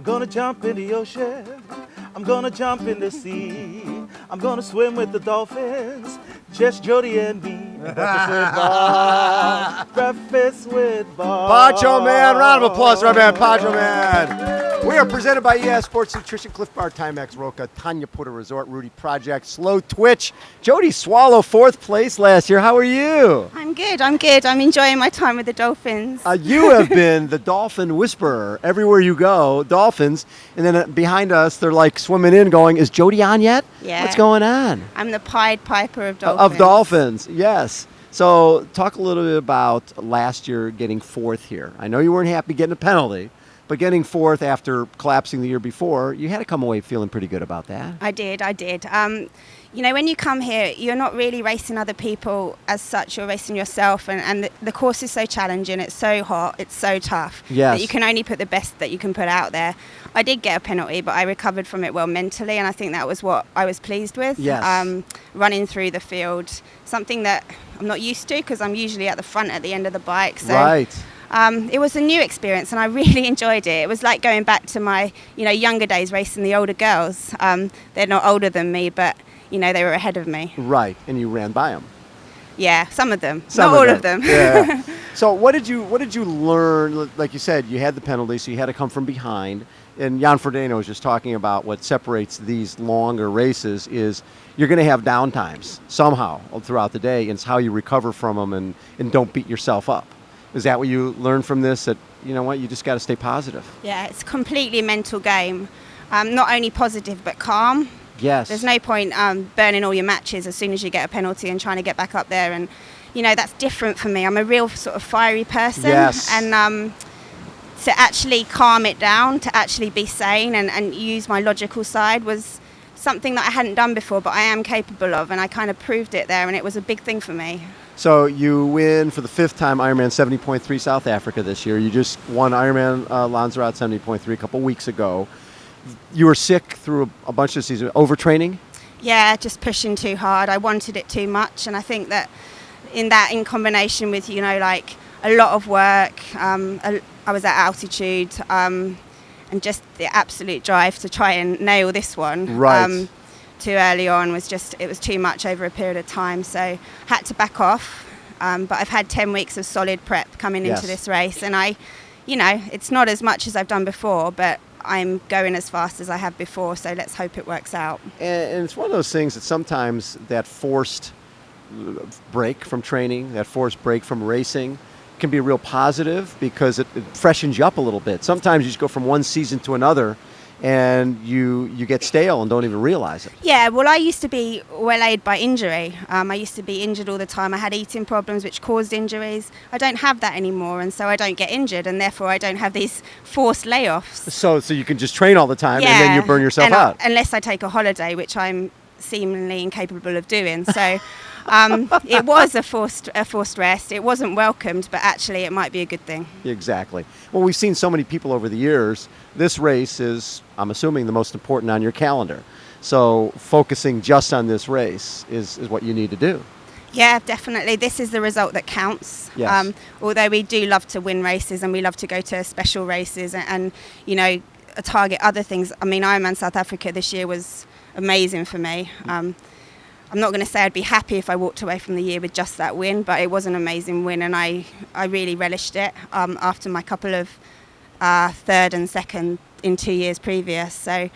gonna jump in the ocean. I'm gonna jump in the sea. I'm gonna swim with the dolphins. Just Jodie and me. Breakfast with Bob. Breakfast with Bob. Pancho Man, round of applause for our man, Pancho Man. We are presented by Sports Nutrition, Cliff Bar, Timex, Roca, Tanya Puerto Resort, Rudy Project, Slow Twitch. Jodie Swallow, 4th place last year. How are you? I'm good. I'm enjoying my time with the dolphins. You have been the dolphin whisperer. Everywhere you go, dolphins. And then behind us, they're like swimming in going, is Jodie on yet? Yeah. What's going on? I'm the Pied Piper of dolphins. Of dolphins, yes. So talk a little bit about last year getting 4th here. I know you weren't happy getting a penalty, but getting 4th after collapsing the year before, you had to come away feeling pretty good about that. I did. When you come here, you're not really racing other people as such. You're racing yourself, and the course is so challenging. It's so hot. It's so tough. Yes. That you can only put the best that you can put out there. I did get a penalty, but I recovered from it well mentally, and I think that was what I was pleased with. Yes. Running through the field, something that I'm not used to because I'm usually at the front at the end of the bike. So, right. It was a new experience, and I really enjoyed it. It was like going back to my, younger days racing the older girls. They're not older than me, but they were ahead of me. Right, and you ran by them. Yeah, some of them, not all of them. Yeah. So what did you learn? Like you said, you had the penalty, so you had to come from behind. And Jan Frodeno was just talking about what separates these longer races is you're going to have downtimes somehow throughout the day, and it's how you recover from them and don't beat yourself up. Is that what you learned from this? That you just got to stay positive. Yeah, it's a completely mental game. Not only positive but calm. Yes. There's no point burning all your matches as soon as you get a penalty and trying to get back up there. And that's different for me. I'm a real sort of fiery person. Yes. And to actually calm it down, to actually be sane and use my logical side was something that I hadn't done before, but I am capable of, and I kind of proved it there, and it was a big thing for me. So you win for the 5th time Ironman 70.3 South Africa this year. You just won Ironman Lanzarote 70.3 a couple weeks ago. You were sick through a bunch of seasons. Overtraining? Yeah, just pushing too hard. I wanted it too much, and I think that in combination with a lot of work, I was at altitude, and just the absolute drive to try and nail this one. Right. Too early on it was too much over a period of time, so had to back off. But I've had 10 weeks of solid prep coming into this race, and it's not as much as I've done before, but I'm going as fast as I have before, so let's hope it works out. And it's one of those things that sometimes that forced break from training, that forced break from racing can be a real positive because it freshens you up a little bit. Sometimes you just go from one season to another and you get stale and don't even realize it. Yeah, well, I used to be waylaid by injury. I used to be injured all the time. I had eating problems which caused injuries. I don't have that anymore, and so I don't get injured, and therefore I don't have these forced layoffs. So you can just train all the time, and then you burn yourself out. Unless I take a holiday, which I'm seemingly incapable of doing. So it was a forced rest. It wasn't welcomed, but actually it might be a good thing. Exactly. Well, we've seen so many people over the years. This race is, I'm assuming, the most important on your calendar. So focusing just on this race is what you need to do. Yeah, definitely. This is the result that counts. Yes. Although we do love to win races and we love to go to special races and target other things. I mean, Ironman South Africa this year was amazing for me. I'm not going to say I'd be happy if I walked away from the year with just that win, but it was an amazing win, and I really relished it after my couple of third and second in 2 years previous. So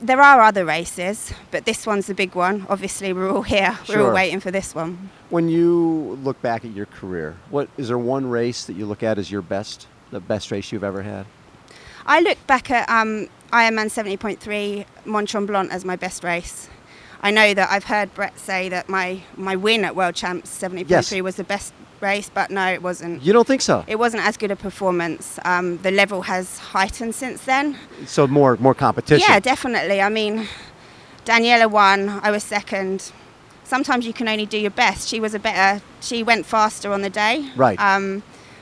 there are other races, but this one's the big one. Obviously, we're all here. Sure. We're all waiting for this one. When you look back at your career, is there one race that you look at as the best race you've ever had? I look back at Ironman 70.3 Mont Tremblant as my best race. I know that I've heard Brett say that my win at World Champs 70.3 was the best race, but no, it wasn't. You don't think so? It wasn't as good a performance. The level has heightened since then. So more competition? Yeah, definitely. I mean, Daniela won, I was second. Sometimes you can only do your best. She went faster on the day. Right.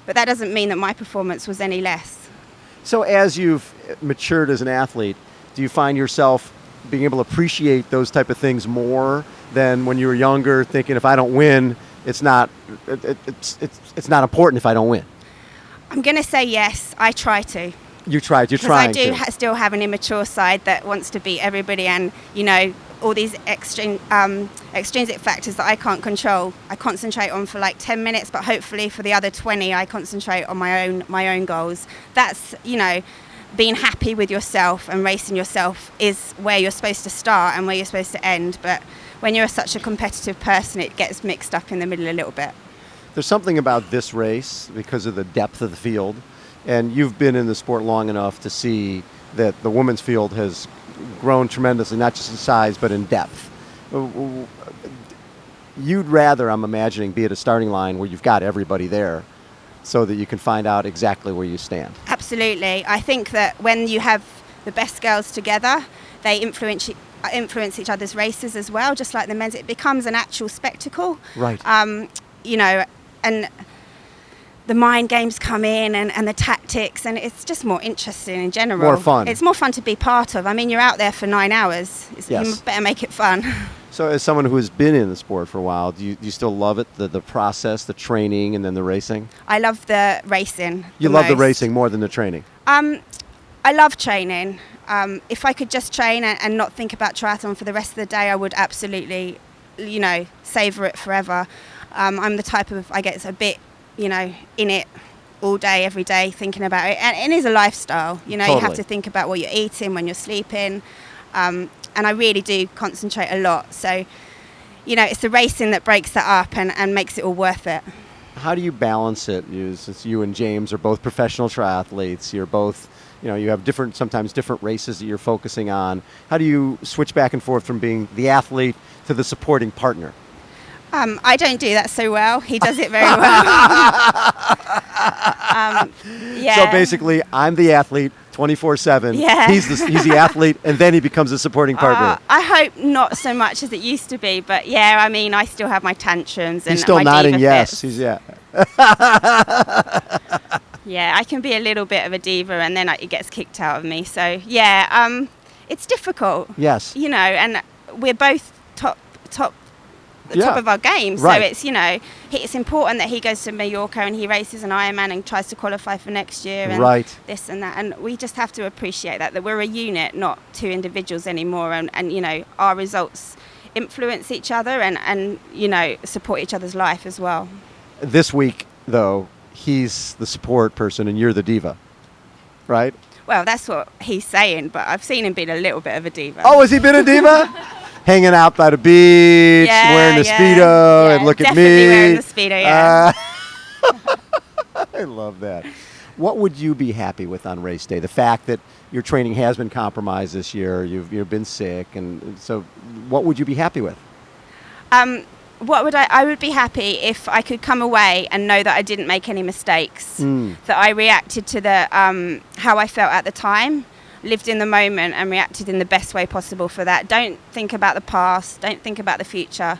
But that doesn't mean that my performance was any less. So as you've matured as an athlete, do you find yourself being able to appreciate those type of things more than when you were younger, thinking if I don't win, it's not important if I don't win? I'm going to say yes, I try to. You're trying Because I do to. still have an immature side that wants to beat everybody, and all these extrinsic factors that I can't control. I concentrate on for like 10 minutes, but hopefully for the other 20, I concentrate on my own goals. That's being happy with yourself and racing yourself is where you're supposed to start and where you're supposed to end. But when you're such a competitive person, it gets mixed up in the middle a little bit. There's something about this race because of the depth of the field. And you've been in the sport long enough to see that the women's field has grown tremendously, not just in size, but in depth. You'd rather, I'm imagining, be at a starting line where you've got everybody there so that you can find out exactly where you stand. Absolutely. I think that when you have the best girls together, they influence each other's races as well, just like the men's. It becomes an actual spectacle. Right. And the mind games come in and the tactics, and it's just more interesting in general. More fun. It's more fun to be part of. I mean, you're out there for 9 hours. Yes. You better make it fun. So as someone who has been in the sport for a while, do you still love it, the process, the training, and then the racing? I love the racing. You love the racing more than the training? I love training. If I could just train and not think about triathlon for the rest of the day, I would absolutely, savour it forever. I'm the type of, I get a bit, in it all day, every day, thinking about it. And it is a lifestyle. You Totally. have to think about what you're eating, when you're sleeping. And I really do concentrate a lot. So, it's the racing that breaks that up and makes it all worth it. How do you balance it? Since you and James are both professional triathletes, you're both, you have sometimes different races that you're focusing on. How do you switch back and forth from being the athlete to the supporting partner? I don't do that so well. He does it very well. So basically, I'm the athlete 24/7. Yeah. He's the athlete, and then he bemes a supporting partner. I hope not so much as it used to be, but yeah, I mean, I still have my tantrums and He's still my nodding diva yes. fits. Yeah, I can be a little bit of a diva, and then it gets kicked out of me. So yeah, it's difficult. Yes. And we're both top of our game. Right. So it's important that he goes to Mallorca and he races an Ironman and tries to qualify for next year and right. this and that. And we just have to appreciate that we're a unit, not two individuals anymore. And our results influence each other and support each other's life as well. This week, though, he's the support person and you're the diva, right? Well, that's what he's saying, but I've seen him being a little bit of a diva. Oh, has he been a diva? Hanging out by the beach, wearing a Speedo, and look at me. Definitely wearing the Speedo, yeah. I love that. What would you be happy with on race day? The fact that your training has been compromised this year, you've been sick, and so what would you be happy with? I would be happy if I could come away and know that I didn't make any mistakes, that I reacted to the how I felt at the time, lived in the moment and reacted in the best way possible for that. Don't think about the past, don't think about the future,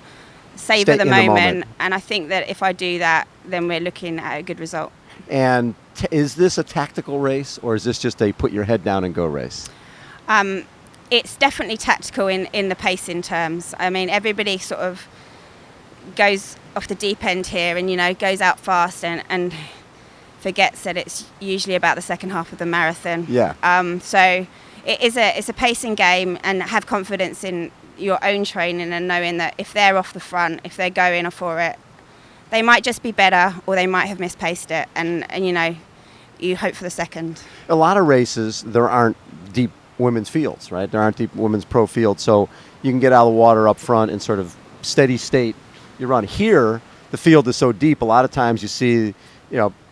savor the moment. And I think that if I do that, then we're looking at a good result. And is this a tactical race, or is this just a put your head down and go race? It's definitely tactical in the pacing terms. I mean, everybody sort of goes off the deep end here and goes out fast and forgets that it's usually about the second half of the marathon. Yeah. So it's a pacing game, and have confidence in your own training and knowing that if they're off the front, if they're going for it, they might just be better or they might have mispaced it, and you hope for the second. A lot of races, there aren't deep women's fields, right? There aren't deep women's pro fields, so you can get out of the water up front in sort of steady state. You run here, the field is so deep, a lot of times you see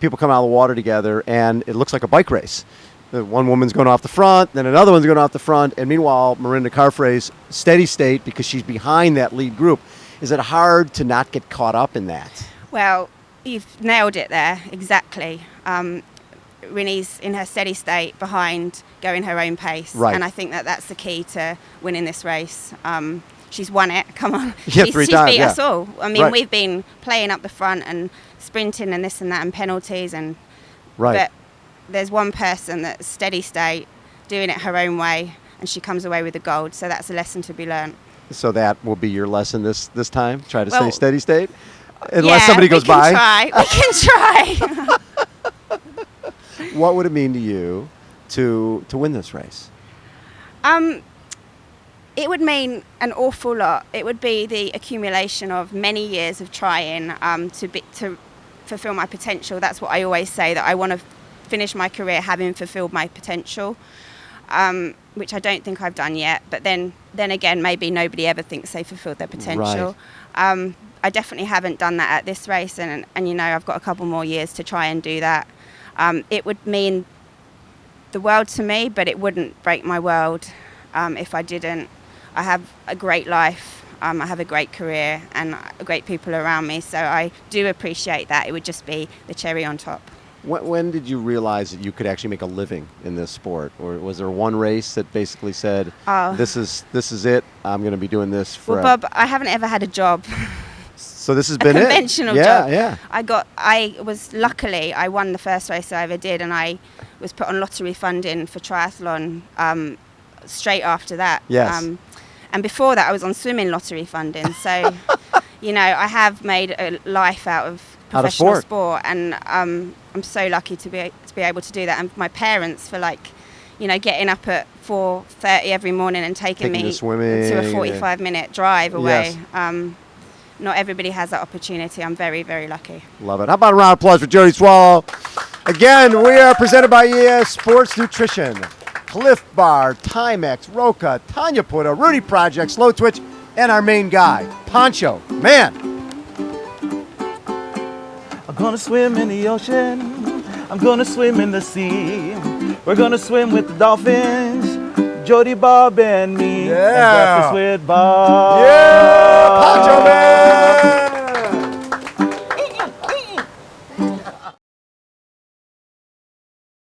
people come out of the water together and it looks like a bike race. One woman's going off the front, then another one's going off the front, and meanwhile, Mirinda Carfrae's steady state because she's behind that lead group. Is it hard to not get caught up in that? Well, you've nailed it there, exactly. Rinny's in her steady state behind, going her own pace. Right. And I think that's the key to winning this race. She's won it, come on. Yeah, she's times, beat us all. I mean, right. We've been playing up the front and sprinting and this and that and penalties. Right. But there's one person that's steady state, doing it her own way, and she comes away with the gold. So that's a lesson to be learned. So that will be your lesson this time? Try to stay steady state? Unless somebody goes we by? We can try. What would it mean to you to win this race? It would mean an awful lot. It would be the accumulation of many years of trying to fulfill my potential. That's what I always say, that I want to finish my career having fulfilled my potential, which I don't think I've done yet. But then again, maybe nobody ever thinks they fulfilled their potential. Right. I definitely haven't done that at this race, and you know, I've got a couple more years to try and do that. It would mean the world to me, but it wouldn't break my world if I didn't. I have a great life, I have a great career, and great people around me, so I do appreciate that. It would just be the cherry on top. When did you realize that you could actually make a living in this sport? Or was there one race that basically said, this is it, I'm going to be doing this forever? Well, Bob, I haven't ever had a job. So this has been a conventional job. Yeah. Luckily, I won the first race I ever did, and I was put on lottery funding for triathlon straight after that. Yes. And before that, I was on swimming lottery funding. So, you know, I have made a life out of professional sport, and I'm so lucky to be able to do that. And my parents for getting up at 4:30 every morning and taking me to a 45-minute drive away. Yes. Not everybody has that opportunity. I'm very, very lucky. Love it. How about a round of applause for Jodie Swallow? Again, we are presented by ES Sports Nutrition. Cliff Bar, Timex, Roca, Tanya Puta, Rudy Project, Slow Twitch, and our main guy, Poncho. Man. I'm gonna swim in the ocean. I'm gonna swim in the sea. We're gonna swim with the dolphins. Jodie, Bob, and me. Yeah. And breakfast with Bob. Yeah, Poncho Man.